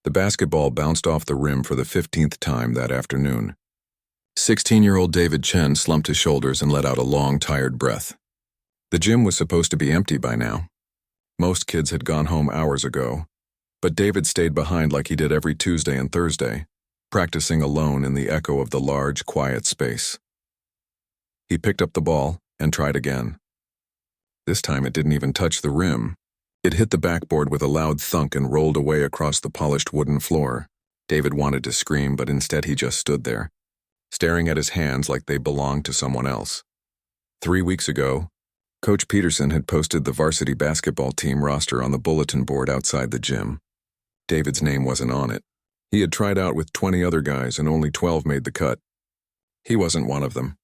The basketball bounced off the rim for the 15th time that afternoon. 16-year-old David Chen slumped his shoulders and let out a long, tired breath. The gym was supposed to be empty by now. Most kids had gone home hours ago, but David stayed behind like he did every Tuesday and Thursday, practicing alone in the echo of the large, quiet space. He picked up the ball and tried again. This time it didn't even touch the rim. It hit the backboard with a loud thunk and rolled away across the polished wooden floor. David wanted to scream, but instead he just stood there, staring at his hands like they belonged to someone else. 3 weeks ago, Coach Peterson had posted the varsity basketball team roster on the bulletin board outside the gym. David's name wasn't on it. He had tried out with 20 other guys and only 12 made the cut. He wasn't one of them.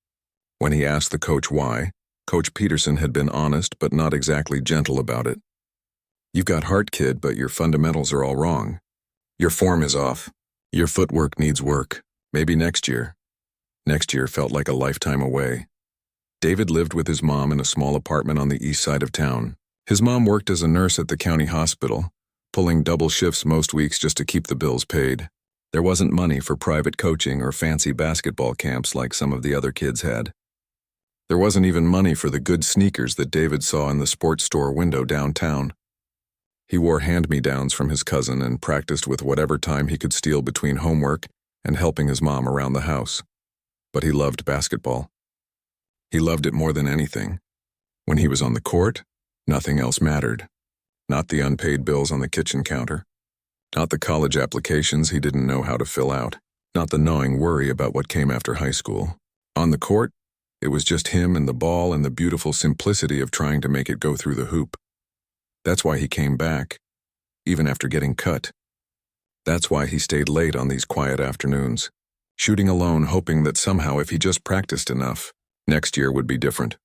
When he asked the coach why, Coach Peterson had been honest but not exactly gentle about it. "You've got heart, kid, but your fundamentals are all wrong. Your form is off. Your footwork needs work. Maybe next year." Next year felt like a lifetime away. David lived with his mom in a small apartment on the east side of town. His mom worked as a nurse at the county hospital, pulling double shifts most weeks just to keep the bills paid. There wasn't money for private coaching or fancy basketball camps like some of the other kids had. There wasn't even money for the good sneakers that David saw in the sports store window downtown. He wore hand-me-downs from his cousin and practiced with whatever time he could steal between homework and helping his mom around the house. But he loved basketball. He loved it more than anything. When he was on the court, nothing else mattered. Not the unpaid bills on the kitchen counter. Not the college applications he didn't know how to fill out. Not the gnawing worry about what came after high school. On the court, it was just him and the ball and the beautiful simplicity of trying to make it go through the hoop. That's why he came back, even after getting cut. That's why he stayed late on these quiet afternoons, shooting alone, hoping that somehow if he just practiced enough, next year would be different.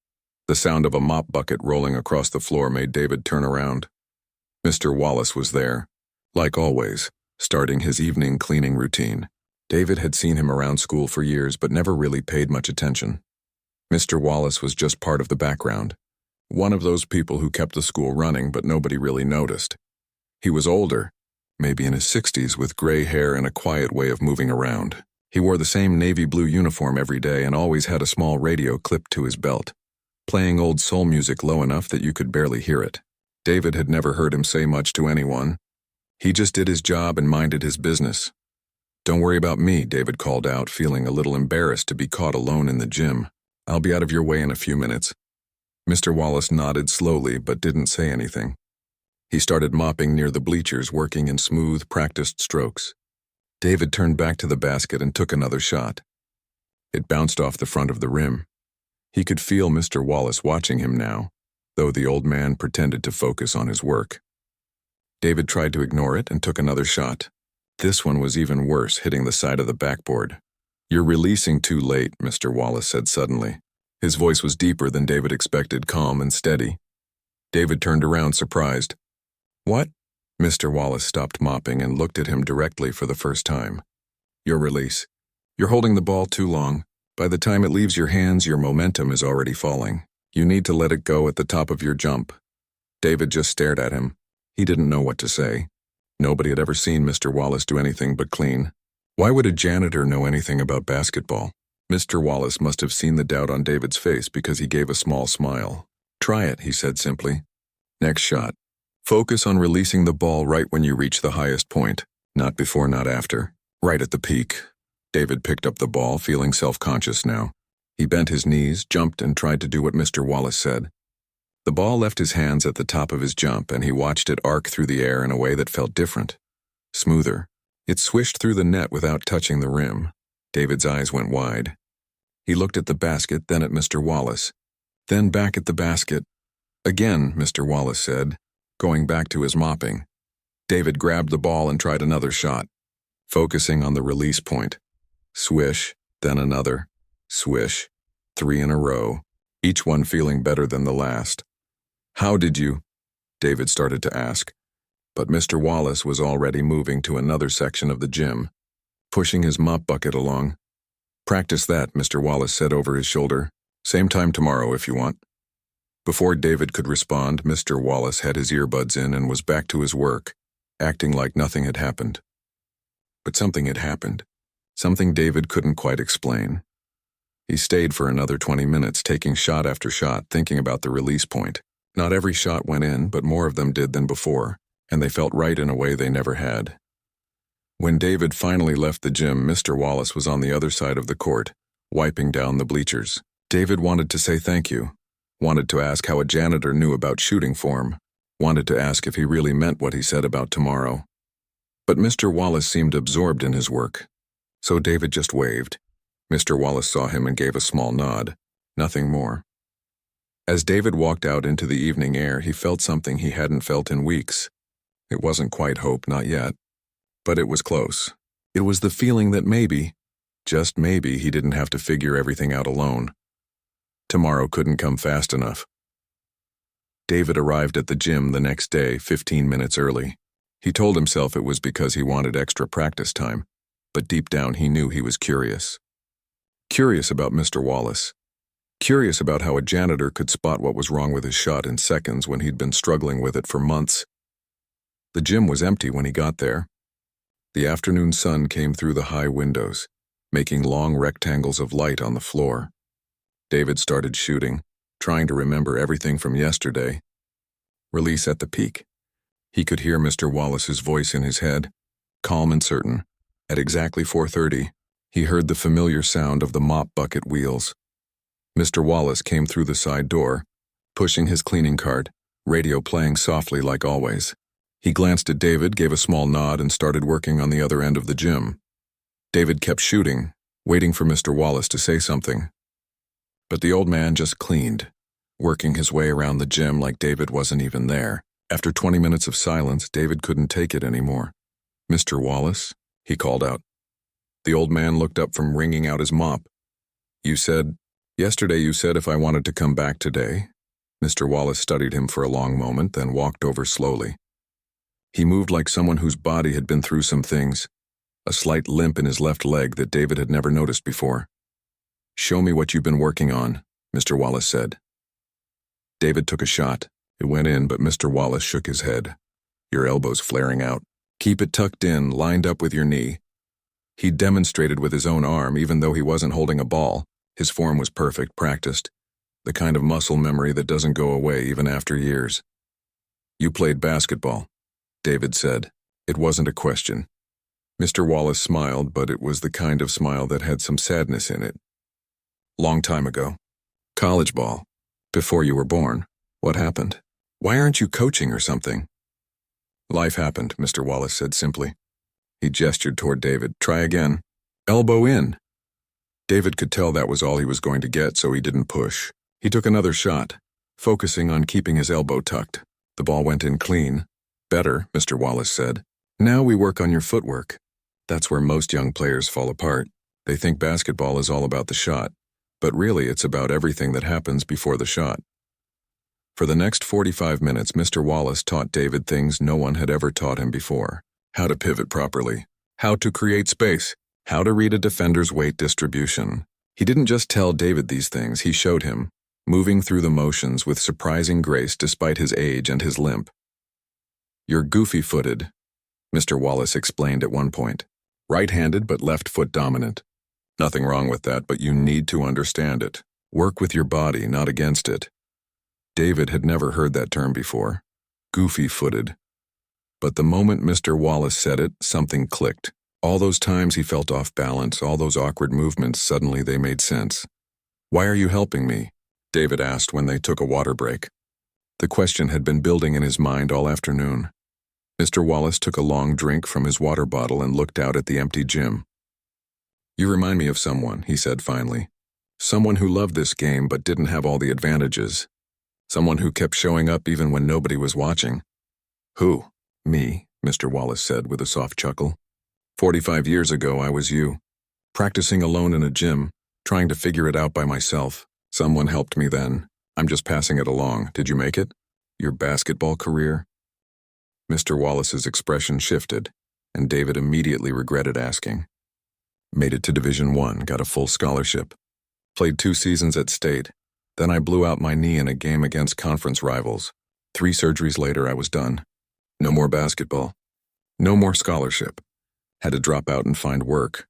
The sound of a mop bucket rolling across the floor made David turn around. Mr. Wallace was there, like always, starting his evening cleaning routine. David had seen him around school for years but never really paid much attention. Mr. Wallace was just part of the background. One of those people who kept the school running but nobody really noticed. He was older, maybe in his 60s, with gray hair and a quiet way of moving around. He wore the same navy blue uniform every day and always had a small radio clipped to his belt, playing old soul music low enough that you could barely hear it. David had never heard him say much to anyone. He just did his job and minded his business. "Don't worry about me," David called out, feeling a little embarrassed to be caught alone in the gym. "I'll be out of your way in a few minutes." Mr. Wallace nodded slowly but didn't say anything. He started mopping near the bleachers, working in smooth, practiced strokes. David turned back to the basket and took another shot. It bounced off the front of the rim. He could feel Mr. Wallace watching him now, though the old man pretended to focus on his work. David tried to ignore it and took another shot. This one was even worse, hitting the side of the backboard. "You're releasing too late," Mr. Wallace said suddenly. His voice was deeper than David expected, calm and steady. David turned around, surprised. "What?" Mr. Wallace stopped mopping and looked at him directly for the first time. "Your release. You're holding the ball too long. By the time it leaves your hands, your momentum is already falling. You need to let it go at the top of your jump." David just stared at him. He didn't know what to say. Nobody had ever seen Mr. Wallace do anything but clean. Why would a janitor know anything about basketball? Mr. Wallace must have seen the doubt on David's face because he gave a small smile. "Try it," he said simply. "Next shot. Focus on releasing the ball right when you reach the highest point. Not before, not after. Right at the peak." David picked up the ball, feeling self-conscious now. He bent his knees, jumped, and tried to do what Mr. Wallace said. The ball left his hands at the top of his jump, and he watched it arc through the air in a way that felt different, smoother. It swished through the net without touching the rim. David's eyes went wide. He looked at the basket, then at Mr. Wallace, then back at the basket. "Again," Mr. Wallace said, going back to his mopping. David grabbed the ball and tried another shot, focusing on the release point. Swish, then another. Swish. 3 in a row, each one feeling better than the last. "How did you?" David started to ask, but Mr. Wallace was already moving to another section of the gym, pushing his mop bucket along. "Practice that," Mr. Wallace said over his shoulder. "Same time tomorrow if you want." Before David could respond, Mr. Wallace had his earbuds in and was back to his work, acting like nothing had happened. But something had happened. Something David couldn't quite explain. He stayed for another 20 minutes, taking shot after shot, thinking about the release point. Not every shot went in, but more of them did than before, and they felt right in a way they never had. When David finally left the gym, Mr. Wallace was on the other side of the court, wiping down the bleachers. David wanted to say thank you, wanted to ask how a janitor knew about shooting form, wanted to ask if he really meant what he said about tomorrow. But Mr. Wallace seemed absorbed in his work, so David just waved. Mr. Wallace saw him and gave a small nod, nothing more. As David walked out into the evening air, he felt something he hadn't felt in weeks. It wasn't quite hope, not yet, but it was close. It was the feeling that maybe, just maybe, he didn't have to figure everything out alone. Tomorrow couldn't come fast enough. David arrived at the gym the next day, 15 minutes early. He told himself it was because he wanted extra practice time, but deep down he knew he was curious. Curious about Mr. Wallace. Curious about how a janitor could spot what was wrong with his shot in seconds when he'd been struggling with it for months. The gym was empty when he got there. The afternoon sun came through the high windows, making long rectangles of light on the floor. David started shooting, trying to remember everything from yesterday. Release at the peak. He could hear Mr. Wallace's voice in his head, calm and certain. At exactly 4:30, he heard the familiar sound of the mop bucket wheels. Mr. Wallace came through the side door, pushing his cleaning cart, radio playing softly like always. He glanced at David, gave a small nod, and started working on the other end of the gym. David kept shooting, waiting for Mr. Wallace to say something. But the old man just cleaned, working his way around the gym like David wasn't even there. After 20 minutes of silence, David couldn't take it anymore. "Mr. Wallace?" he called out. The old man looked up from wringing out his mop. Yesterday you said if I wanted to come back today." Mr. Wallace studied him for a long moment, then walked over slowly. He moved like someone whose body had been through some things, a slight limp in his left leg that David had never noticed before. "Show me what you've been working on," Mr. Wallace said. David took a shot. It went in, but Mr. Wallace shook his head. "Your elbow's flaring out. Keep it tucked in, lined up with your knee." He demonstrated with his own arm, even though he wasn't holding a ball. His form was perfect, practiced, the kind of muscle memory that doesn't go away even after years. "You played basketball," David said. It wasn't a question. Mr. Wallace smiled, but it was the kind of smile that had some sadness in it. "Long time ago. College ball. Before you were born. What happened? Why aren't you coaching or something?" "Life happened," Mr. Wallace said simply. He gestured toward David. "Try again. Elbow in." David could tell that was all he was going to get, so he didn't push. He took another shot, focusing on keeping his elbow tucked. The ball went in clean. "Better," Mr. Wallace said. "Now we work on your footwork." That's where most young players fall apart. They think basketball is all about the shot, but really it's about everything that happens before the shot. For the next 45 minutes, Mr. Wallace taught David things no one had ever taught him before. How to pivot properly, how to create space, how to read a defender's weight distribution. He didn't just tell David these things, he showed him, moving through the motions with surprising grace despite his age and his limp. "You're goofy-footed," Mr. Wallace explained at one point. "Right-handed but left foot dominant. Nothing wrong with that, but you need to understand it. Work with your body, not against it." David had never heard that term before. Goofy-footed. But the moment Mr. Wallace said it, something clicked. All those times he felt off balance, all those awkward movements, suddenly they made sense. "Why are you helping me?" David asked when they took a water break. The question had been building in his mind all afternoon. Mr. Wallace took a long drink from his water bottle and looked out at the empty gym. "You remind me of someone," he said finally. "Someone who loved this game but didn't have all the advantages. Someone who kept showing up even when nobody was watching." "Who?" "Me," Mr. Wallace said with a soft chuckle. 45 years ago, I was you. Practicing alone in a gym, trying to figure it out by myself. Someone helped me then. I'm just passing it along. Did you make it? Your basketball career?" Mr. Wallace's expression shifted, and David immediately regretted asking. "Made it to Division I, got a full scholarship. Played 2 seasons at state. Then I blew out my knee in a game against conference rivals. 3 surgeries later, I was done. No more basketball. No more scholarship. Had to drop out and find work.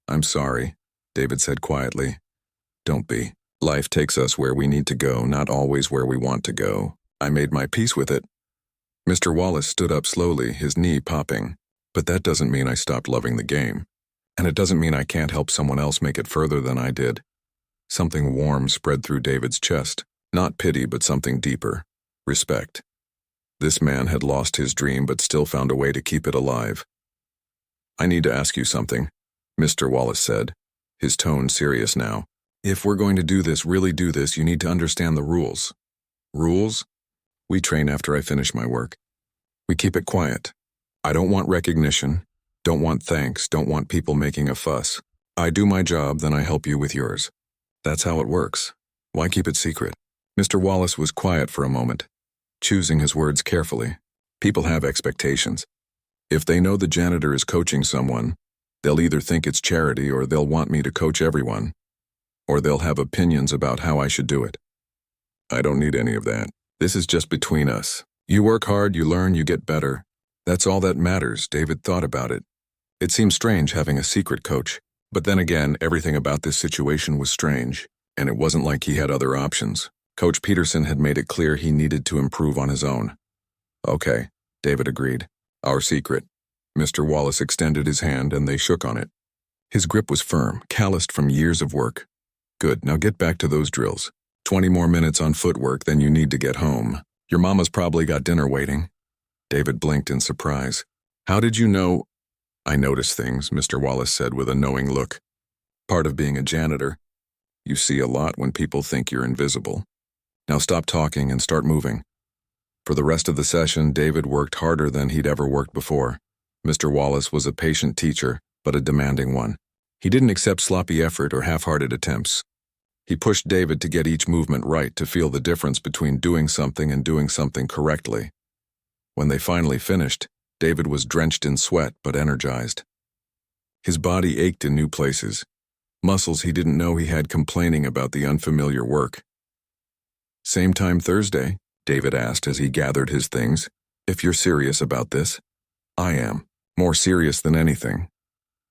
I'm sorry, David said quietly. Don't be. Life takes us where we need to go, not always where we want to go. I made my peace with it. Mr. Wallace stood up slowly, his knee popping. But that doesn't mean I stopped loving the game. And it doesn't mean I can't help someone else make it further than I did. Something warm spread through David's chest. Not pity, but something deeper. Respect. This man had lost his dream but still found a way to keep it alive. I need to ask you something, Mr. Wallace said, his tone serious now. If we're going to do this, really do this, you need to understand the rules. Rules? We train after I finish my work. We keep it quiet. I don't want recognition, don't want thanks, don't want people making a fuss. I do my job, then I help you with yours. That's how it works. Why keep it secret? Mr. Wallace was quiet for a moment, choosing his words carefully. People have expectations. If they know the janitor is coaching someone, they'll either think it's charity or they'll want me to coach everyone, or they'll have opinions about how I should do it. I don't need any of that. This is just between us. You work hard, you learn, you get better. That's all that matters. David thought about it. It seemed strange having a secret coach, but then again, everything about this situation was strange, and it wasn't like he had other options. Coach Peterson had made it clear he needed to improve on his own. Okay, David agreed. Our secret. Mr. Wallace extended his hand and they shook on it. His grip was firm, calloused from years of work. Good, now get back to those drills. 20 more minutes on footwork, then you need to get home. Your mama's probably got dinner waiting. David blinked in surprise. How did you know? I notice things, Mr. Wallace said with a knowing look. Part of being a janitor. You see a lot when people think you're invisible. Now stop talking and start moving. For the rest of the session, David worked harder than he'd ever worked before. Mr. Wallace was a patient teacher, but a demanding one. He didn't accept sloppy effort or half-hearted attempts. He pushed David to get each movement right, to feel the difference between doing something and doing something correctly. When they finally finished, David was drenched in sweat but energized. His body ached in new places, muscles he didn't know he had complaining about the unfamiliar work. Same time Thursday? David asked as he gathered his things. If you're serious about this. I am. More serious than anything.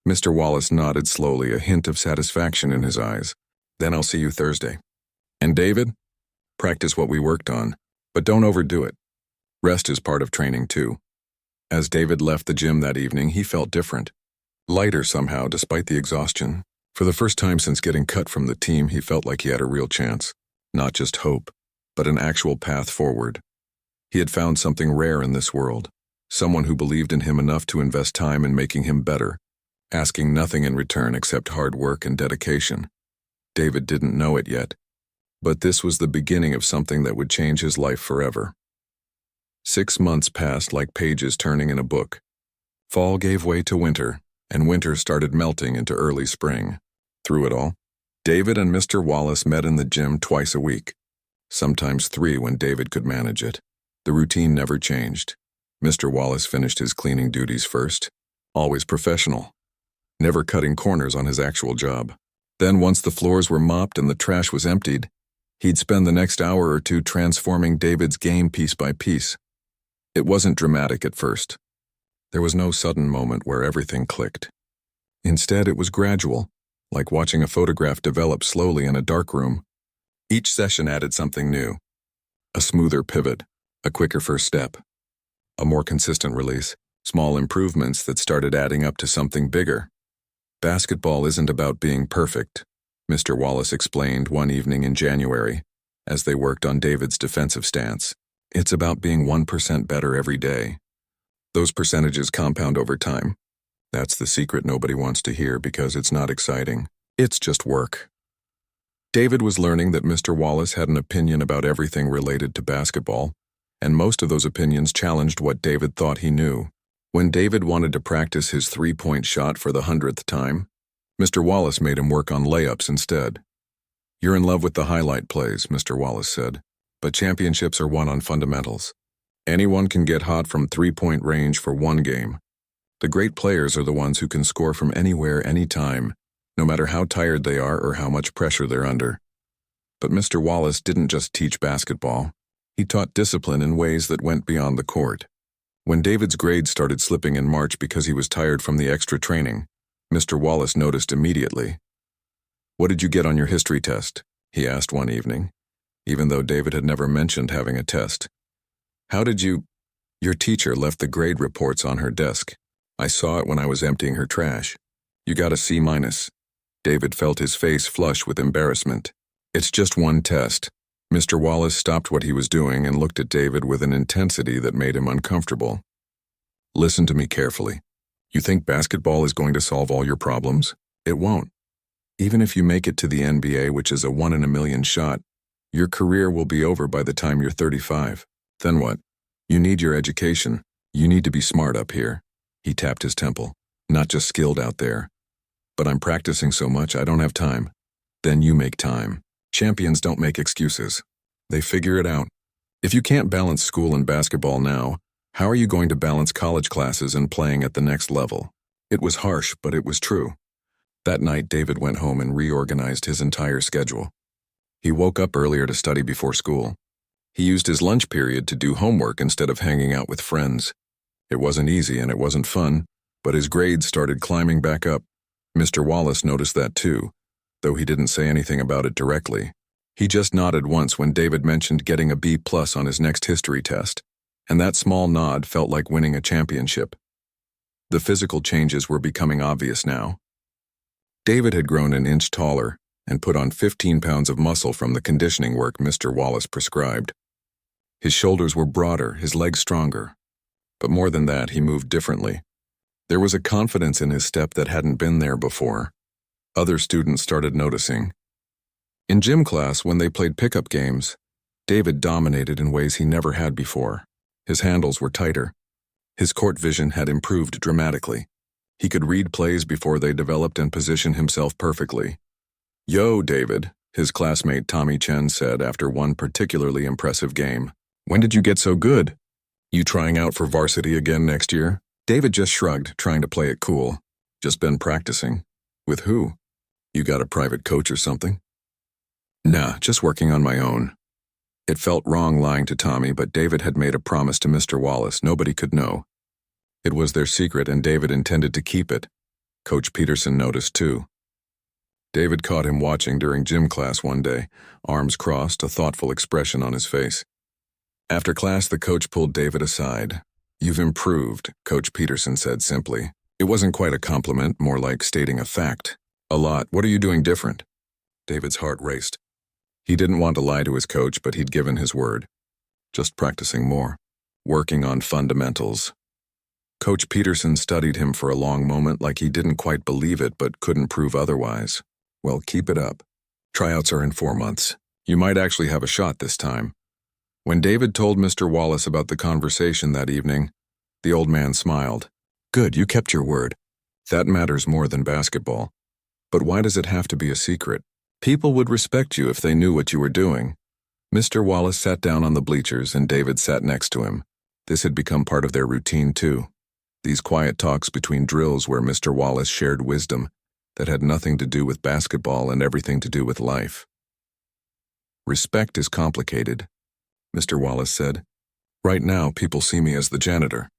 Mr. Wallace nodded slowly, a hint of satisfaction in his eyes. Then I'll see you Thursday. And David? Practice what we worked on, but don't overdo it. Rest is part of training too. As David left the gym that evening, he felt different. Lighter somehow, despite the exhaustion. For the first time since getting cut from the team, he felt like he had a real chance. Not just hope, but an actual path forward. He had found something rare in this world. Someone who believed in him enough to invest time in making him better, asking nothing in return except hard work and dedication. David didn't know it yet, but this was the beginning of something that would change his life forever. 6 months passed like pages turning in a book. Fall gave way to winter, and winter started melting into early spring. Through it all, David and Mr. Wallace met in the gym twice a week, sometimes 3 when David could manage it. The routine never changed. Mr. Wallace finished his cleaning duties first, always professional, never cutting corners on his actual job. Then once the floors were mopped and the trash was emptied, he'd spend the next hour or two transforming David's game piece by piece. It wasn't dramatic at first. There was no sudden moment where everything clicked. Instead, it was gradual, like watching a photograph develop slowly in a darkroom. Each session added something new. A smoother pivot, a quicker first step, a more consistent release, small improvements that started adding up to something bigger. Basketball isn't about being perfect, Mr. Wallace explained one evening in January, as they worked on David's defensive stance. It's about being 1% better every day. Those percentages compound over time. That's the secret nobody wants to hear because it's not exciting. It's just work. David was learning that Mr. Wallace had an opinion about everything related to basketball, and most of those opinions challenged what David thought he knew. When David wanted to practice his three-point shot for the 100th time, Mr. Wallace made him work on layups instead. You're in love with the highlight plays, Mr. Wallace said, but championships are won on fundamentals. Anyone can get hot from three-point range for one game. The great players are the ones who can score from anywhere, anytime, no matter how tired they are or how much pressure they're under. But Mr. Wallace didn't just teach basketball. He taught discipline in ways that went beyond the court. When David's grades started slipping in March because he was tired from the extra training, Mr. Wallace noticed immediately. "What did you get on your history test?" he asked one evening, even though David had never mentioned having a test. "How did you—" "Your teacher left the grade reports on her desk. I saw it when I was emptying her trash. You got a C-." David felt his face flush with embarrassment. "It's just one test." Mr. Wallace stopped what he was doing and looked at David with an intensity that made him uncomfortable. "Listen to me carefully. You think basketball is going to solve all your problems? It won't. Even if you make it to the NBA, which is a 1 in a million shot, your career will be over by the time you're 35. Then what? You need your education. You need to be smart up here." He tapped his temple. "Not just skilled out there. But I'm practicing so much I don't have time." "Then you make time. Champions don't make excuses. They figure it out. If you can't balance school and basketball now, how are you going to balance college classes and playing at the next level?" It was harsh, but it was true. That night, David went home and reorganized his entire schedule. He woke up earlier to study before school. He used his lunch period to do homework instead of hanging out with friends. It wasn't easy and it wasn't fun, but his grades started climbing back up. Mr. Wallace noticed that too, though he didn't say anything about it directly. He just nodded once when David mentioned getting a B+ on his next history test, and that small nod felt like winning a championship. The physical changes were becoming obvious now. David had grown an inch taller and put on 15 pounds of muscle from the conditioning work Mr. Wallace prescribed. His shoulders were broader, his legs stronger. But more than that, he moved differently. There was a confidence in his step that hadn't been there before. Other students started noticing. In gym class, when they played pickup games, David dominated in ways he never had before. His handles were tighter. His court vision had improved dramatically. He could read plays before they developed and position himself perfectly. "Yo, David," his classmate Tommy Chen said after one particularly impressive game. "When did you get so good? You trying out for varsity again next year?" David just shrugged, trying to play it cool. "Just been practicing." "With who? You got a private coach or something?" "Nah, just working on my own." It felt wrong lying to Tommy, but David had made a promise to Mr. Wallace nobody could know. It was their secret and David intended to keep it. Coach Peterson noticed too. David caught him watching during gym class one day, arms crossed, a thoughtful expression on his face. After class, the coach pulled David aside. "You've improved," Coach Peterson said simply. It wasn't quite a compliment, more like stating a fact. "A lot. What are you doing different?" David's heart raced. He didn't want to lie to his coach, but he'd given his word. Just practicing more. Working on fundamentals. Coach Peterson studied him for a long moment like he didn't quite believe it but couldn't prove otherwise. "Well, keep it up. Tryouts are in 4 months. You might actually have a shot this time." When David told Mr. Wallace about the conversation that evening, the old man smiled. "Good, you kept your word. That matters more than basketball. But why does it have to be a secret? People would respect you if they knew what you were doing." Mr. Wallace sat down on the bleachers and David sat next to him. This had become part of their routine too. These quiet talks between drills where Mr. Wallace shared wisdom that had nothing to do with basketball and everything to do with life. "Respect is complicated," Mr. Wallace said. "Right now, people see me as the janitor.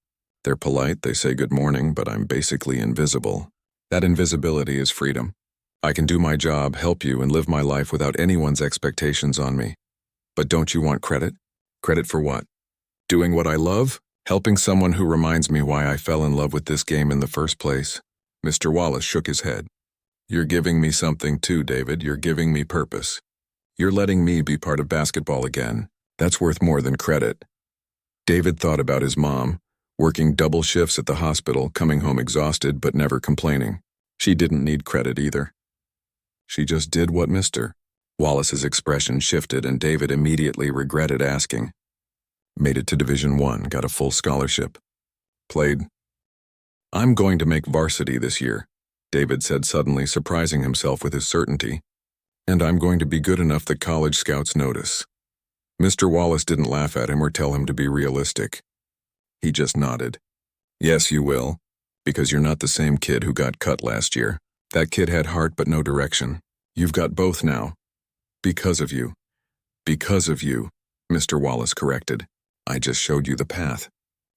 They're polite, they say good morning, but I'm basically invisible. That invisibility is freedom. I can do my job, help you, and live my life without anyone's expectations on me. But don't you want credit? Credit for what? Doing what I love? Helping someone who reminds me why I fell in love with this game in the first place?" Mr. Wallace shook his head. "You're giving me something too, David. You're giving me purpose. You're letting me be part of basketball again. That's worth more than credit." David thought about his mom, working double shifts at the hospital, coming home exhausted but never complaining. She didn't need credit either. She just did what Mr. Wallace's expression shifted and David immediately regretted asking. "Made it to Division I, got a full scholarship. Played. I'm going to make varsity this year," David said suddenly, surprising himself with his certainty. "And I'm going to be good enough that college scouts notice." Mr. Wallace didn't laugh at him or tell him to be realistic. He just nodded. "Yes, you will, because you're not the same kid who got cut last year. That kid had heart but no direction. You've got both now. Because of you." "Because of you," Mr. Wallace corrected. "I just showed you the path."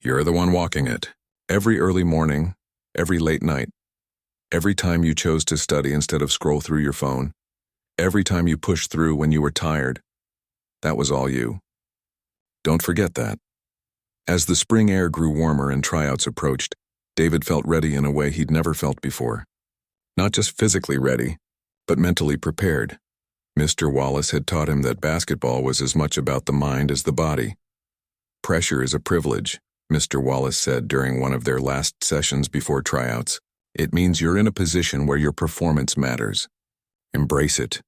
You're the one walking it. Every early morning, every late night, every time you chose to study instead of scroll through your phone, every time you pushed through when you were tired, that was all you. Don't forget that. As the spring air grew warmer and tryouts approached, David felt ready in a way he'd never felt before. Not just physically ready, but mentally prepared. Mr. Wallace had taught him that basketball was as much about the mind as the body. Pressure is a privilege, Mr. Wallace said during one of their last sessions before tryouts. It means you're in a position where your performance matters. Embrace it.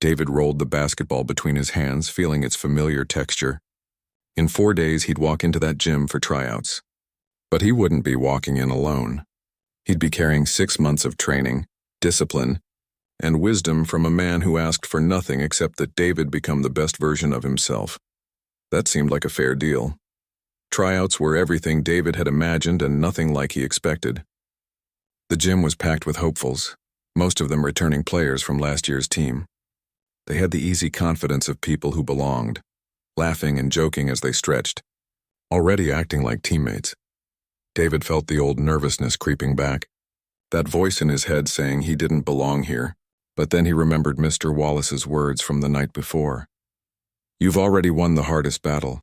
David rolled the basketball between his hands, feeling its familiar texture. In 4 days, he'd walk into that gym for tryouts. But he wouldn't be walking in alone. He'd be carrying 6 months of training, discipline, and wisdom from a man who asked for nothing except that David become the best version of himself. That seemed like a fair deal. Tryouts were everything David had imagined and nothing like he expected. The gym was packed with hopefuls, most of them returning players from last year's team. They had the easy confidence of people who belonged, laughing and joking as they stretched, already acting like teammates. David felt the old nervousness creeping back, that voice in his head saying he didn't belong here, but then he remembered Mr. Wallace's words from the night before. You've already won the hardest battle.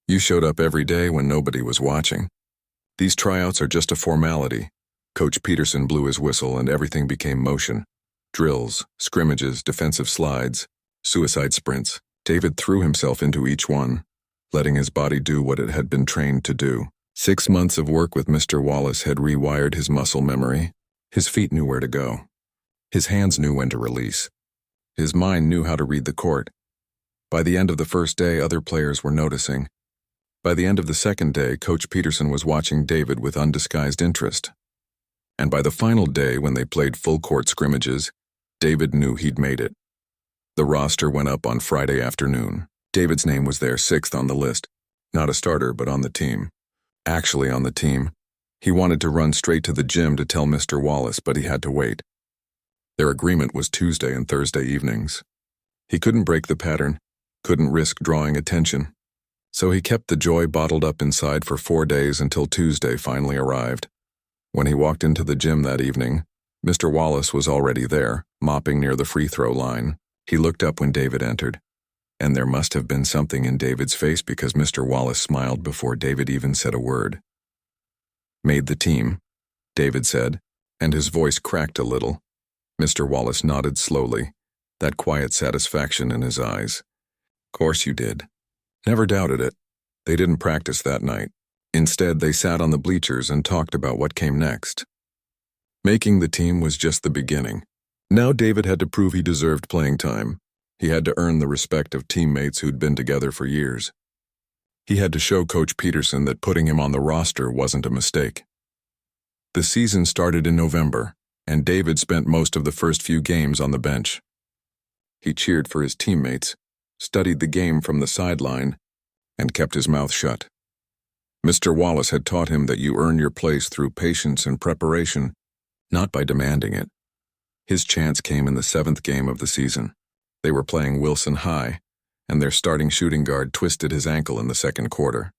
You showed up every day when nobody was watching. These tryouts are just a formality. Coach Peterson blew his whistle and everything became motion. Drills, scrimmages, defensive slides, suicide sprints. David threw himself into each one, letting his body do what it had been trained to do. 6 months of work with Mr. Wallace had rewired his muscle memory. His feet knew where to go. His hands knew when to release. His mind knew how to read the court. By the end of the first day, other players were noticing. By the end of the second day, Coach Peterson was watching David with undisguised interest. And by the final day, when they played full-court scrimmages, David knew he'd made it. The roster went up on Friday afternoon. David's name was there 6th on the list. Not a starter, but on the team. Actually on the team. He wanted to run straight to the gym to tell Mr. Wallace, but he had to wait. Their agreement was Tuesday and Thursday evenings. He couldn't break the pattern, couldn't risk drawing attention. So he kept the joy bottled up inside for 4 days until Tuesday finally arrived. When he walked into the gym that evening, Mr. Wallace was already there, mopping near the free throw line. He looked up when David entered, and there must have been something in David's face because Mr. Wallace smiled before David even said a word. Made the team, David said, and his voice cracked a little. Mr. Wallace nodded slowly, that quiet satisfaction in his eyes. Course you did. Never doubted it. They didn't practice that night. Instead, they sat on the bleachers and talked about what came next. Making the team was just the beginning. Now David had to prove he deserved playing time. He had to earn the respect of teammates who'd been together for years. He had to show Coach Peterson that putting him on the roster wasn't a mistake. The season started in November, and David spent most of the first few games on the bench. He cheered for his teammates, studied the game from the sideline, and kept his mouth shut. Mr. Wallace had taught him that you earn your place through patience and preparation, not by demanding it. His chance came in the 7th game of the season. They were playing Wilson High, and their starting shooting guard twisted his ankle in the second quarter.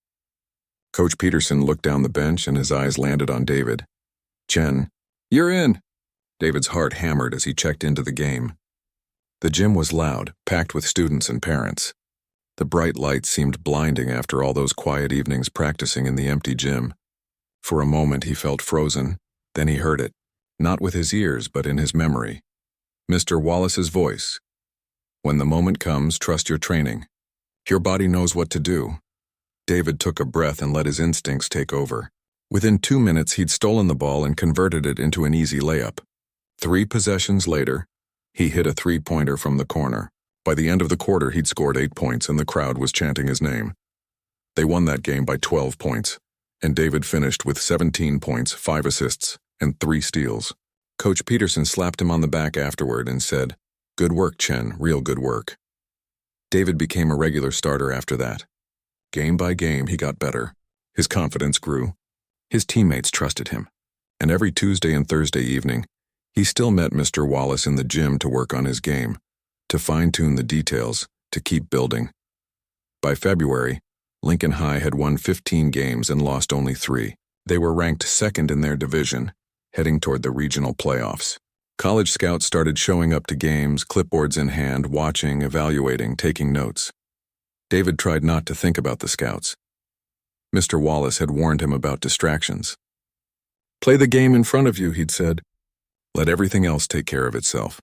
Coach Peterson looked down the bench and his eyes landed on David. Chen, you're in. David's heart hammered as he checked into the game. The gym was loud, packed with students and parents. The bright lights seemed blinding after all those quiet evenings practicing in the empty gym. For a moment he felt frozen, then he heard it, not with his ears but in his memory. Mr. Wallace's voice. When the moment comes, trust your training. Your body knows what to do. David took a breath and let his instincts take over. Within 2 minutes, he'd stolen the ball and converted it into an easy layup. 3 possessions later, he hit a 3-pointer from the corner. By the end of the quarter, he'd scored 8 points and the crowd was chanting his name. They won that game by 12 points, and David finished with 17 points, 5 assists, and 3 steals. Coach Peterson slapped him on the back afterward and said, "Good work, Chen, real good work." David became a regular starter after that. Game by game, he got better. His confidence grew. His teammates trusted him. And every Tuesday and Thursday evening, he still met Mr. Wallace in the gym to work on his game, to fine-tune the details, to keep building. By February, Lincoln High had won 15 games and lost only 3. They were ranked second in their division, heading toward the regional playoffs. College scouts started showing up to games, clipboards in hand, watching, evaluating, taking notes. David tried not to think about the scouts. Mr. Wallace had warned him about distractions. "Play the game in front of you," he'd said. "Let everything else take care of itself."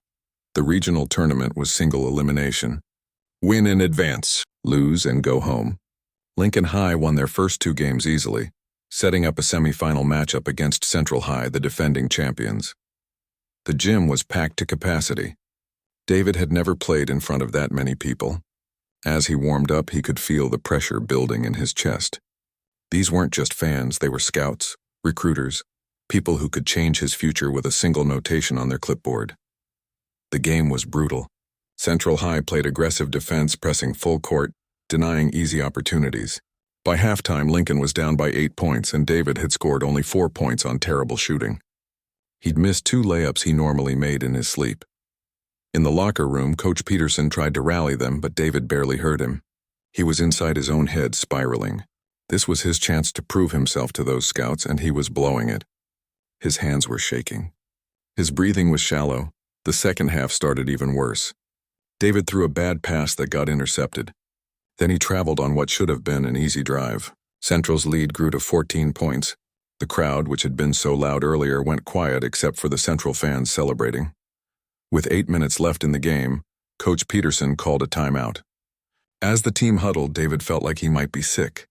The regional tournament was single elimination. Win and advance, lose and go home. Lincoln High won their first 2 games easily, setting up a semifinal matchup against Central High, the defending champions. The gym was packed to capacity. David had never played in front of that many people. As he warmed up, he could feel the pressure building in his chest. These weren't just fans, they were scouts, recruiters, people who could change his future with a single notation on their clipboard. The game was brutal. Central High played aggressive defense, pressing full court, denying easy opportunities. By halftime, Lincoln was down by 8 points, and David had scored only 4 points on terrible shooting. He'd missed 2 layups he normally made in his sleep. In the locker room, Coach Peterson tried to rally them, but David barely heard him. He was inside his own head, spiraling. This was his chance to prove himself to those scouts, and he was blowing it. His hands were shaking. His breathing was shallow. The second half started even worse. David threw a bad pass that got intercepted. Then he traveled on what should have been an easy drive. Central's lead grew to 14 points. The crowd, which had been so loud earlier, went quiet except for the Central fans celebrating. With 8 minutes left in the game, Coach Peterson called a timeout. As the team huddled, David felt like he might be sick.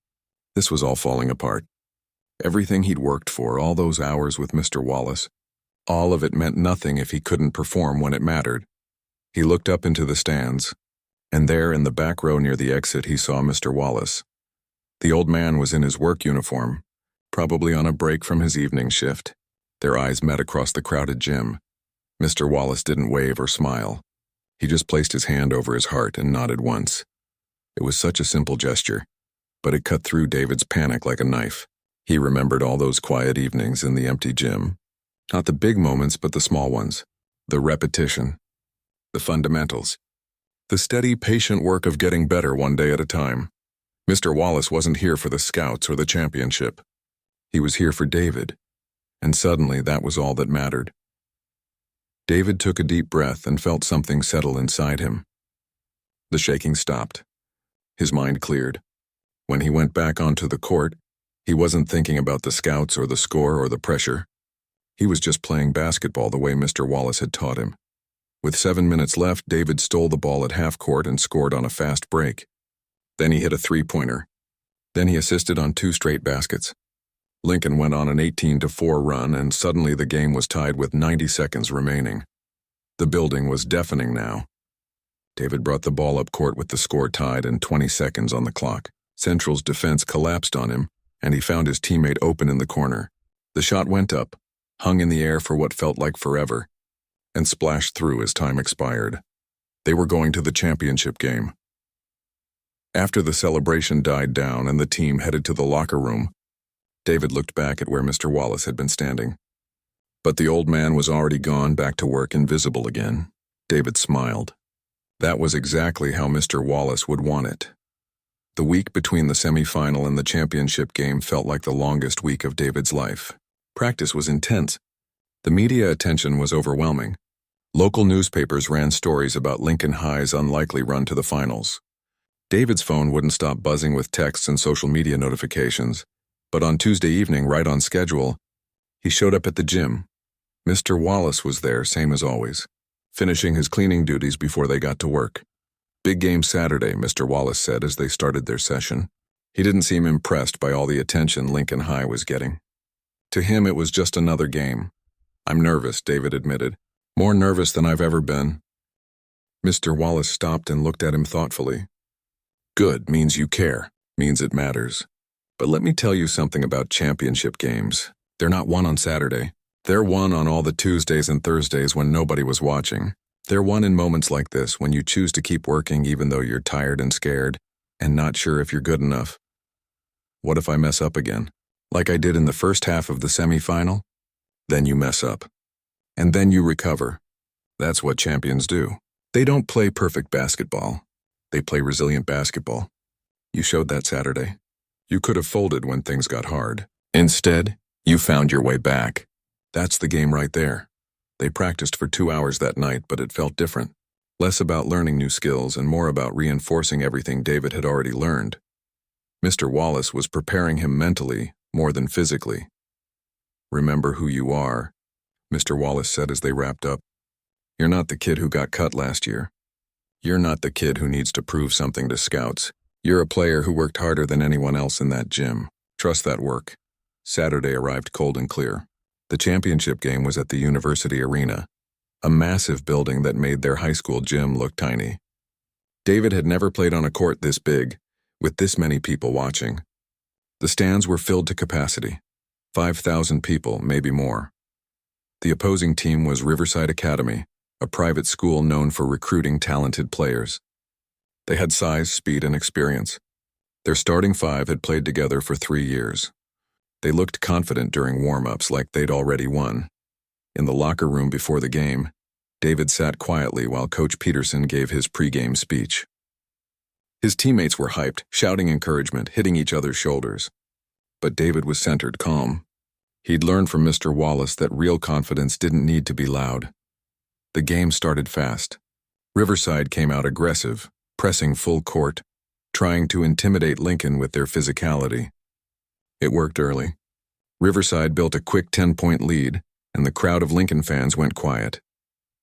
This was all falling apart. Everything he'd worked for, all those hours with Mr. Wallace, all of it meant nothing if he couldn't perform when it mattered. He looked up into the stands, and there in the back row near the exit he saw Mr. Wallace. The old man was in his work uniform, probably on a break from his evening shift. Their eyes met across the crowded gym. Mr. Wallace didn't wave or smile. He just placed his hand over his heart and nodded once. It was such a simple gesture, but it cut through David's panic like a knife. He remembered all those quiet evenings in the empty gym. Not the big moments, but the small ones. The repetition. The fundamentals. The steady, patient work of getting better one day at a time. Mr. Wallace wasn't here for the scouts or the championship. He was here for David, and suddenly that was all that mattered. David took a deep breath and felt something settle inside him. The shaking stopped. His mind cleared. When he went back onto the court, he wasn't thinking about the scouts or the score or the pressure. He was just playing basketball the way Mr. Wallace had taught him. With 7 minutes left, David stole the ball at half court and scored on a fast break. Then he hit a 3-pointer. Then he assisted on 2 straight baskets. Lincoln went on an 18-4 run, and suddenly the game was tied with 90 seconds remaining. The building was deafening now. David brought the ball up court with the score tied and 20 seconds on the clock. Central's defense collapsed on him, and he found his teammate open in the corner. The shot went up, hung in the air for what felt like forever, and splashed through as time expired. They were going to the championship game. After the celebration died down and the team headed to the locker room, David looked back at where Mr. Wallace had been standing. But the old man was already gone, back to work, invisible again. David smiled. That was exactly how Mr. Wallace would want it. The week between the semifinal and the championship game felt like the longest week of David's life. Practice was intense. The media attention was overwhelming. Local newspapers ran stories about Lincoln High's unlikely run to the finals. David's phone wouldn't stop buzzing with texts and social media notifications. But on Tuesday evening, right on schedule, he showed up at the gym. Mr. Wallace was there, same as always, finishing his cleaning duties before they got to work. "Big game Saturday," Mr. Wallace said as they started their session. He didn't seem impressed by all the attention Lincoln High was getting. To him, it was just another game. "I'm nervous," David admitted. "More nervous than I've ever been." Mr. Wallace stopped and looked at him thoughtfully. "Good, means you care, means it matters. But let me tell you something about championship games. They're not won on Saturday. They're won on all the Tuesdays and Thursdays when nobody was watching. They're won in moments like this when you choose to keep working even though you're tired and scared and not sure if you're good enough. What if I mess up again? Like I did in the first half of the semifinal? Then you mess up. And then you recover. That's what champions do. They don't play perfect basketball. They play resilient basketball. You showed that Saturday. You could have folded when things got hard. Instead, you found your way back. That's the game right there. They practiced for 2 hours that night, but it felt different. Less about learning new skills and more about reinforcing everything David had already learned. Mr. Wallace was preparing him mentally more than physically. "Remember who you are," Mr. Wallace said as they wrapped up. "You're not the kid who got cut last year. You're not the kid who needs to prove something to scouts. You're a player who worked harder than anyone else in that gym. Trust that work." Saturday arrived cold and clear. The championship game was at the University Arena, a massive building that made their high school gym look tiny. David had never played on a court this big, with this many people watching. The stands were filled to capacity, 5,000 people, maybe more. The opposing team was Riverside Academy, a private school known for recruiting talented players. They had size, speed, and experience. Their starting five had played together for 3 years. They looked confident during warm-ups like they'd already won. In the locker room before the game, David sat quietly while Coach Peterson gave his pregame speech. His teammates were hyped, shouting encouragement, hitting each other's shoulders. But David was centered, calm. He'd learned from Mr. Wallace that real confidence didn't need to be loud. The game started fast. Riverside came out aggressive, pressing full court, trying to intimidate Lincoln with their physicality. It worked early. Riverside built a quick 10-point lead, and the crowd of Lincoln fans went quiet.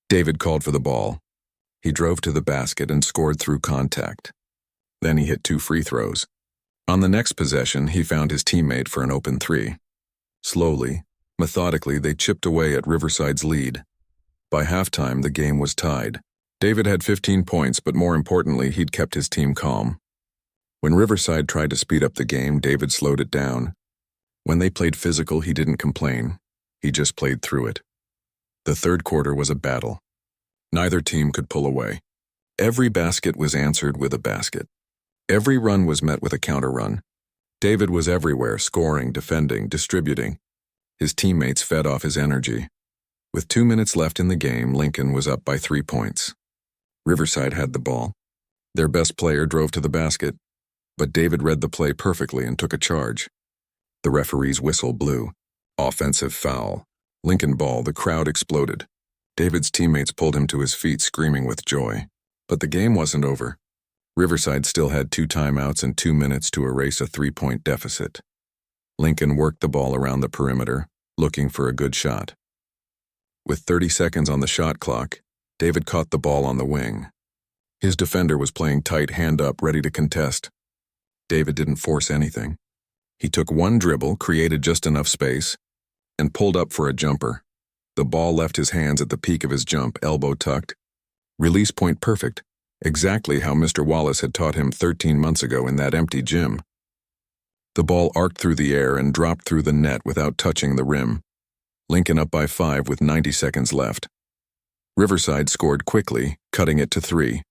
David called for the ball. He drove to the basket and scored through contact. Then he hit 2 free throws. On the next possession, he found his teammate for an open 3. Slowly, methodically, they chipped away at Riverside's lead. By halftime, the game was tied. David had 15 points, but more importantly, he'd kept his team calm. When Riverside tried to speed up the game, David slowed it down. When they played physical, he didn't complain. He just played through it. The third quarter was a battle. Neither team could pull away. Every basket was answered with a basket. Every run was met with a counter run. David was everywhere, scoring, defending, distributing. His teammates fed off his energy. With 2 minutes left in the game, Lincoln was up by 3 points. Riverside had the ball. Their best player drove to the basket, but David read the play perfectly and took a charge. The referee's whistle blew. Offensive foul. Lincoln ball, the crowd exploded. David's teammates pulled him to his feet, screaming with joy. But the game wasn't over. Riverside still had 2 timeouts and 2 minutes to erase a 3-point deficit. Lincoln worked the ball around the perimeter, looking for a good shot. With 30 seconds on the shot clock, David caught the ball on the wing. His defender was playing tight, hand up, ready to contest. David didn't force anything. He took 1 dribble, created just enough space, and pulled up for a jumper. The ball left his hands at the peak of his jump, elbow tucked. Release point perfect, exactly how Mr. Wallace had taught him 13 months ago in that empty gym. The ball arced through the air and dropped through the net without touching the rim. Lincoln up by 5 with 90 seconds left. Riverside scored quickly, cutting it to 3.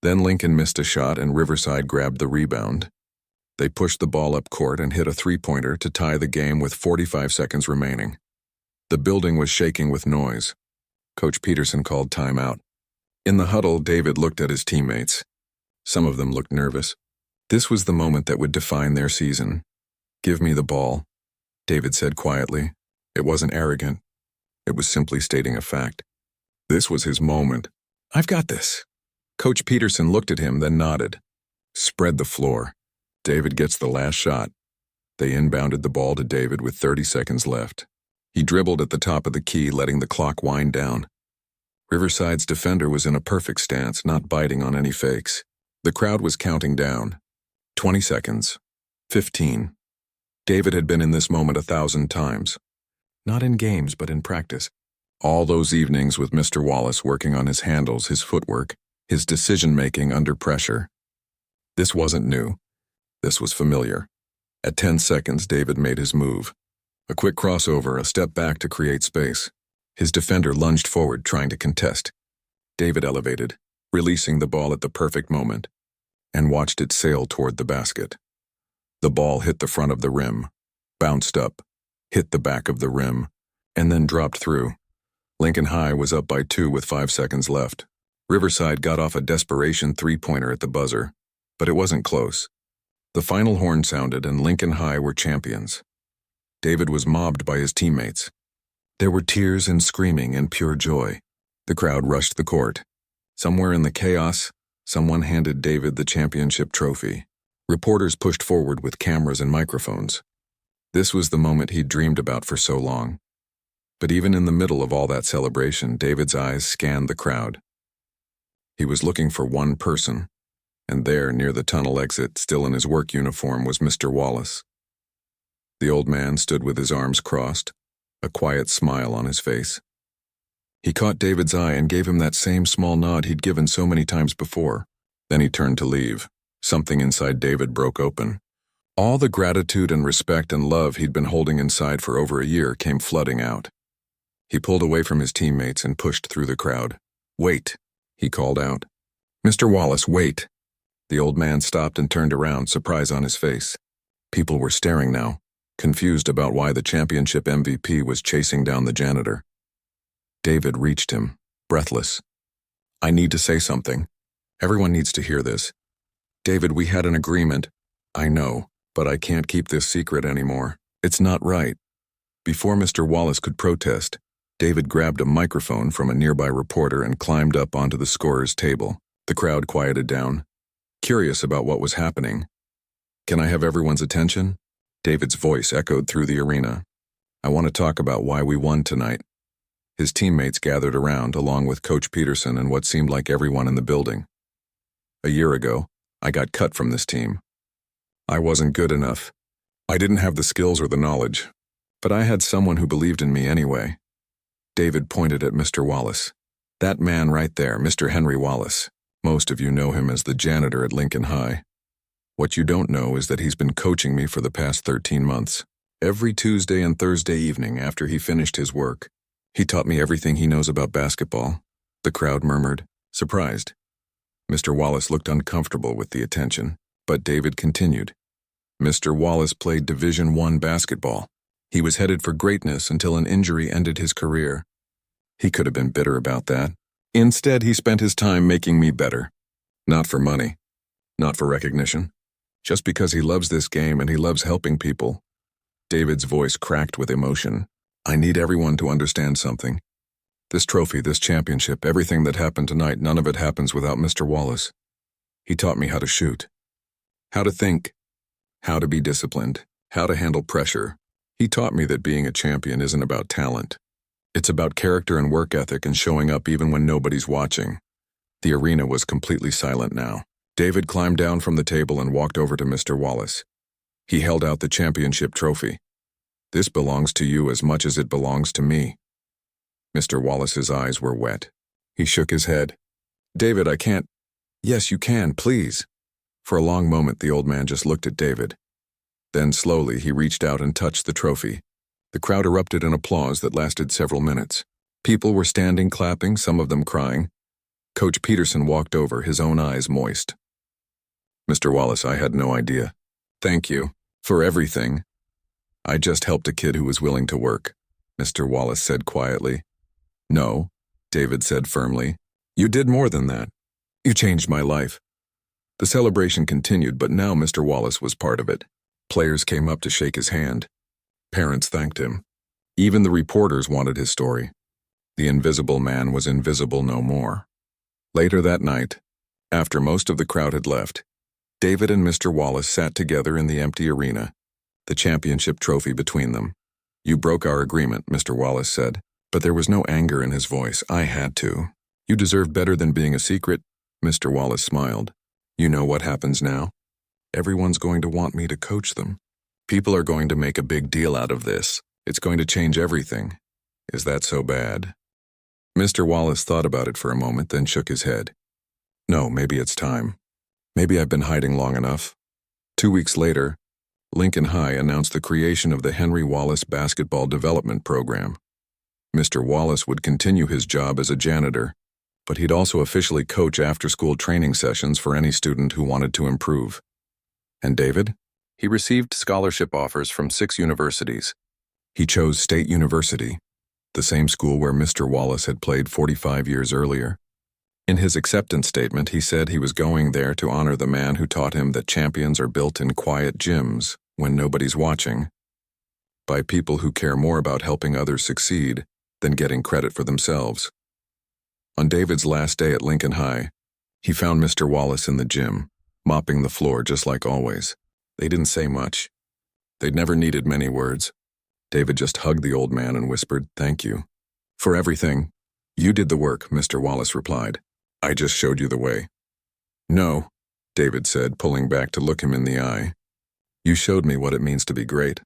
Then Lincoln missed a shot and Riverside grabbed the rebound. They pushed the ball up court and hit a 3-pointer to tie the game with 45 seconds remaining. The building was shaking with noise. Coach Peterson called timeout. In the huddle, David looked at his teammates. Some of them looked nervous. This was the moment that would define their season. "Give me the ball," David said quietly. It wasn't arrogant. It was simply stating a fact. This was his moment. "I've got this." Coach Peterson looked at him, then nodded. "Spread the floor." David gets the last shot. They inbounded the ball to David with 30 seconds left. He dribbled at the top of the key, letting the clock wind down. Riverside's defender was in a perfect stance, not biting on any fakes. The crowd was counting down. 20 seconds. 15. David had been in this moment 1,000 times. Not in games, but in practice. All those evenings with Mr. Wallace working on his handles, his footwork, his decision-making under pressure. This wasn't new. This was familiar. At 10 seconds, David made his move. A quick crossover, a step back to create space. His defender lunged forward, trying to contest. David elevated, releasing the ball at the perfect moment, and watched it sail toward the basket. The ball hit the front of the rim, bounced up, hit the back of the rim, and then dropped through. Lincoln High was up by 2 with 5 seconds left. Riverside got off a desperation 3-pointer at the buzzer, but it wasn't close. The final horn sounded and Lincoln High were champions. David was mobbed by his teammates. There were tears and screaming and pure joy. The crowd rushed the court. Somewhere in the chaos, someone handed David the championship trophy. Reporters pushed forward with cameras and microphones. This was the moment he'd dreamed about for so long. But even in the middle of all that celebration, David's eyes scanned the crowd. He was looking for one person, and there, near the tunnel exit, still in his work uniform, was Mr. Wallace. The old man stood with his arms crossed, a quiet smile on his face. He caught David's eye and gave him that same small nod he'd given so many times before. Then he turned to leave. Something inside David broke open. All the gratitude and respect and love he'd been holding inside for over a year came flooding out. He pulled away from his teammates and pushed through the crowd. "Wait," he called out. "Mr. Wallace, wait." The old man stopped and turned around, surprise on his face. People were staring now, confused about why the championship MVP was chasing down the janitor. David reached him, breathless. "I need to say something. Everyone needs to hear this. David, we had an agreement. I know, but I can't keep this secret anymore. It's not right." Before Mr. Wallace could protest, David grabbed a microphone from a nearby reporter and climbed up onto the scorer's table. The crowd quieted down, curious about what was happening. "Can I have everyone's attention?" David's voice echoed through the arena. "I want to talk about why we won tonight." His teammates gathered around, along with Coach Peterson and what seemed like everyone in the building. "A year ago, I got cut from this team. I wasn't good enough. I didn't have the skills or the knowledge, but I had someone who believed in me anyway." David pointed at Mr. Wallace. "That man right there, Mr. Henry Wallace. Most of you know him as the janitor at Lincoln High. What you don't know is that he's been coaching me for the past 13 months. Every Tuesday and Thursday evening after he finished his work, he taught me everything he knows about basketball." The crowd murmured, surprised. Mr. Wallace looked uncomfortable with the attention, but David continued. "Mr. Wallace played Division I basketball. He was headed for greatness until an injury ended his career. He could have been bitter about that. Instead, he spent his time making me better. Not for money, not for recognition, just because he loves this game and he loves helping people." David's voice cracked with emotion. "I need everyone to understand something. This trophy, this championship, everything that happened tonight, none of it happens without Mr. Wallace. He taught me how to shoot, how to think, how to be disciplined, how to handle pressure. He taught me that being a champion isn't about talent. It's about character and work ethic and showing up even when nobody's watching." The arena was completely silent now. David climbed down from the table and walked over to Mr. Wallace. He held out the championship trophy. "This belongs to you as much as it belongs to me." Mr. Wallace's eyes were wet. He shook his head. "David, I can't." "Yes, you can, please." For a long moment, the old man just looked at David. Then slowly, he reached out and touched the trophy. The crowd erupted in applause that lasted several minutes. People were standing, clapping, some of them crying. Coach Peterson walked over, his own eyes moist. "Mr. Wallace, I had no idea. Thank you for everything. I just helped a kid who was willing to work," Mr. Wallace said quietly. "No," David said firmly. "You did more than that. You changed my life." The celebration continued, but now Mr. Wallace was part of it. Players came up to shake his hand. Parents thanked him. Even the reporters wanted his story. The invisible man was invisible no more. Later that night, after most of the crowd had left, David and Mr. Wallace sat together in the empty arena, the championship trophy between them. "You broke our agreement," Mr. Wallace said, but there was no anger in his voice. "I had to. You deserve better than being a secret." Mr. Wallace smiled. "You know what happens now? Everyone's going to want me to coach them. People are going to make a big deal out of this. It's going to change everything. Is that so bad?" Mr. Wallace thought about it for a moment, then shook his head. "No, maybe it's time. Maybe I've been hiding long enough." 2 weeks later, Lincoln High announced the creation of the Henry Wallace Basketball Development Program. Mr. Wallace would continue his job as a janitor, but he'd also officially coach after-school training sessions for any student who wanted to improve. And David? He received scholarship offers from 6 universities. He chose State University, the same school where Mr. Wallace had played 45 years earlier. In his acceptance statement, he said he was going there to honor the man who taught him that champions are built in quiet gyms when nobody's watching, by people who care more about helping others succeed than getting credit for themselves. On David's last day at Lincoln High, he found Mr. Wallace in the gym, mopping the floor just like always. They didn't say much. They'd never needed many words. David just hugged the old man and whispered, "Thank you for everything. You did the work," Mr. Wallace replied. "I just showed you the way." "No," David said, pulling back to look him in the eye. "You showed me what it means to be great,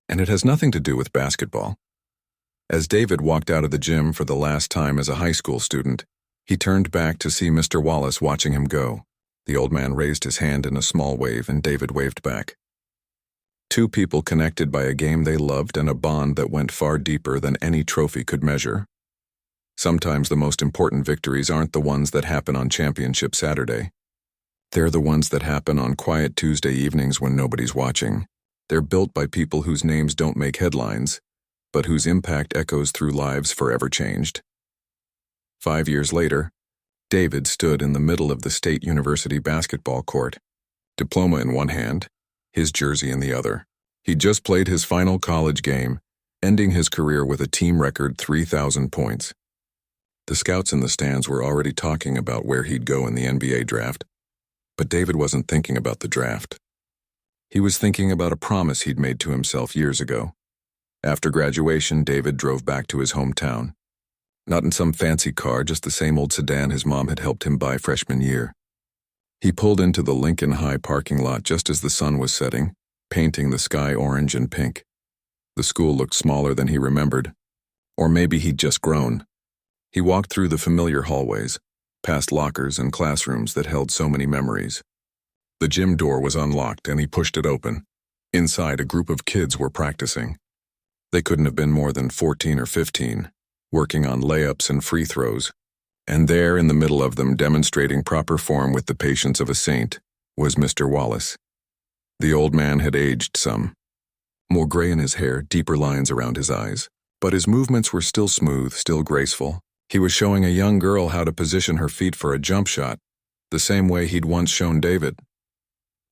and it has nothing to do with basketball." As David walked out of the gym for the last time as a high school student, he turned back to see Mr. Wallace watching him go. The old man raised his hand in a small wave, and David waved back. Two people connected by a game they loved and a bond that went far deeper than any trophy could measure. Sometimes the most important victories aren't the ones that happen on Championship Saturday. They're the ones that happen on quiet Tuesday evenings when nobody's watching. They're built by people whose names don't make headlines, but whose impact echoes through lives forever changed. 5 years later, David stood in the middle of the State University basketball court, diploma in one hand, his jersey in the other. He'd just played his final college game, ending his career with a team record 3,000 points. The scouts in the stands were already talking about where he'd go in the NBA draft, but David wasn't thinking about the draft. He was thinking about a promise he'd made to himself years ago. After graduation, David drove back to his hometown. Not in some fancy car, just the same old sedan his mom had helped him buy freshman year. He pulled into the Lincoln High parking lot just as the sun was setting, painting the sky orange and pink. The school looked smaller than he remembered. Or maybe he'd just grown. He walked through the familiar hallways, past lockers and classrooms that held so many memories. The gym door was unlocked and he pushed it open. Inside, a group of kids were practicing. They couldn't have been more than 14 or 15, working on layups and free throws. And there, in the middle of them, demonstrating proper form with the patience of a saint, was Mr. Wallace. The old man had aged some. More gray in his hair, deeper lines around his eyes. But his movements were still smooth, still graceful. He was showing a young girl how to position her feet for a jump shot, the same way he'd once shown David.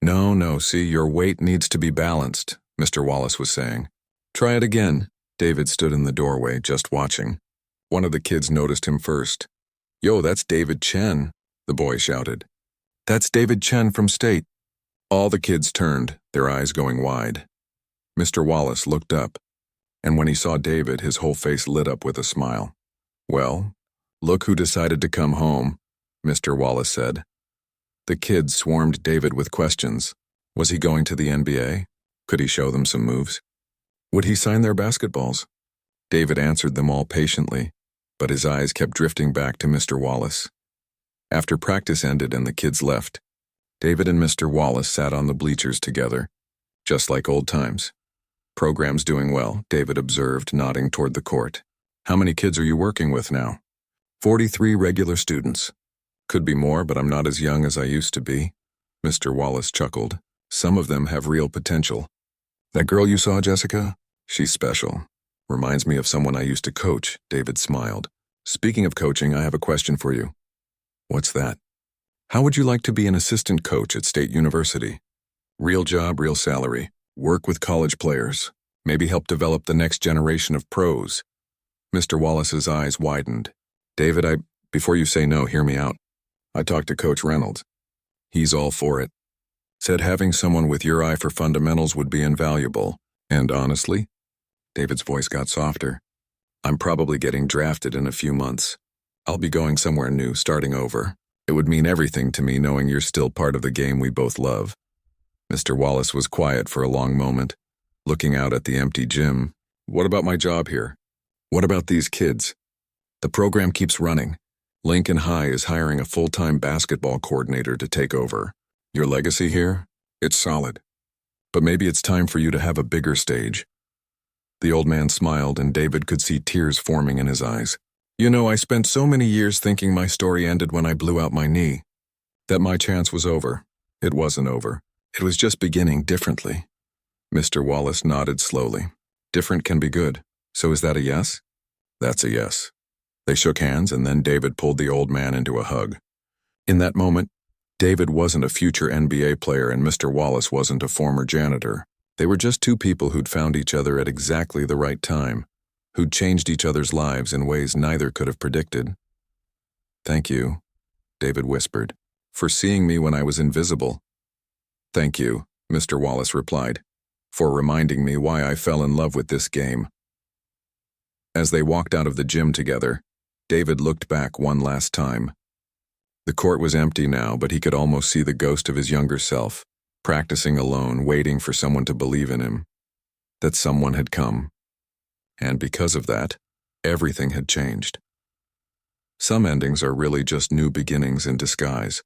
No, see, your weight needs to be balanced," Mr. Wallace was saying. "Try it again." David stood in the doorway, just watching. One of the kids noticed him first. "Yo, that's David Chen," the boy shouted. "That's David Chen from State." All the kids turned, their eyes going wide. Mr. Wallace looked up, and when he saw David, his whole face lit up with a smile. "Well, look who decided to come home," Mr. Wallace said. The kids swarmed David with questions. Was he going to the NBA? Could he show them some moves? Would he sign their basketballs? David answered them all patiently, but his eyes kept drifting back to Mr. Wallace. After practice ended and the kids left, David and Mr. Wallace sat on the bleachers together, just like old times. "Program's doing well," David observed, nodding toward the court. "How many kids are you working with now?" 43 regular students. Could be more, but I'm not as young as I used to be." Mr. Wallace chuckled. "Some of them have real potential. That girl you saw, Jessica? She's special. Reminds me of someone I used to coach," David smiled. "Speaking of coaching, I have a question for you." "What's that?" "How would you like to be an assistant coach at State University? Real job, real salary. Work with college players. Maybe help develop the next generation of pros." Mr. Wallace's eyes widened. "David, before you say no, hear me out. I talked to Coach Reynolds. He's all for it. Said having someone with your eye for fundamentals would be invaluable. And honestly," David's voice got softer, "I'm probably getting drafted in a few months. I'll be going somewhere new, starting over. It would mean everything to me knowing you're still part of the game we both love." Mr. Wallace was quiet for a long moment, looking out at the empty gym. "What about my job here? What about these kids? The program keeps running. Lincoln High is hiring a full-time basketball coordinator to take over. Your legacy here? It's solid. But maybe it's time for you to have a bigger stage." The old man smiled, and David could see tears forming in his eyes. "You know, I spent so many years thinking my story ended when I blew out my knee. That my chance was over. It wasn't over. It was just beginning differently." Mr. Wallace nodded slowly. "Different can be good. So is that a yes?" "That's a yes." They shook hands, and then David pulled the old man into a hug. In that moment, David wasn't a future NBA player and Mr. Wallace wasn't a former janitor. They were just two people who'd found each other at exactly the right time, who'd changed each other's lives in ways neither could have predicted. "Thank you," David whispered, "for seeing me when I was invisible." "Thank you," Mr. Wallace replied, "for reminding me why I fell in love with this game." As they walked out of the gym together, David looked back one last time. The court was empty now, but he could almost see the ghost of his younger self, practicing alone, waiting for someone to believe in him. That someone had come. And because of that, everything had changed. Some endings are really just new beginnings in disguise.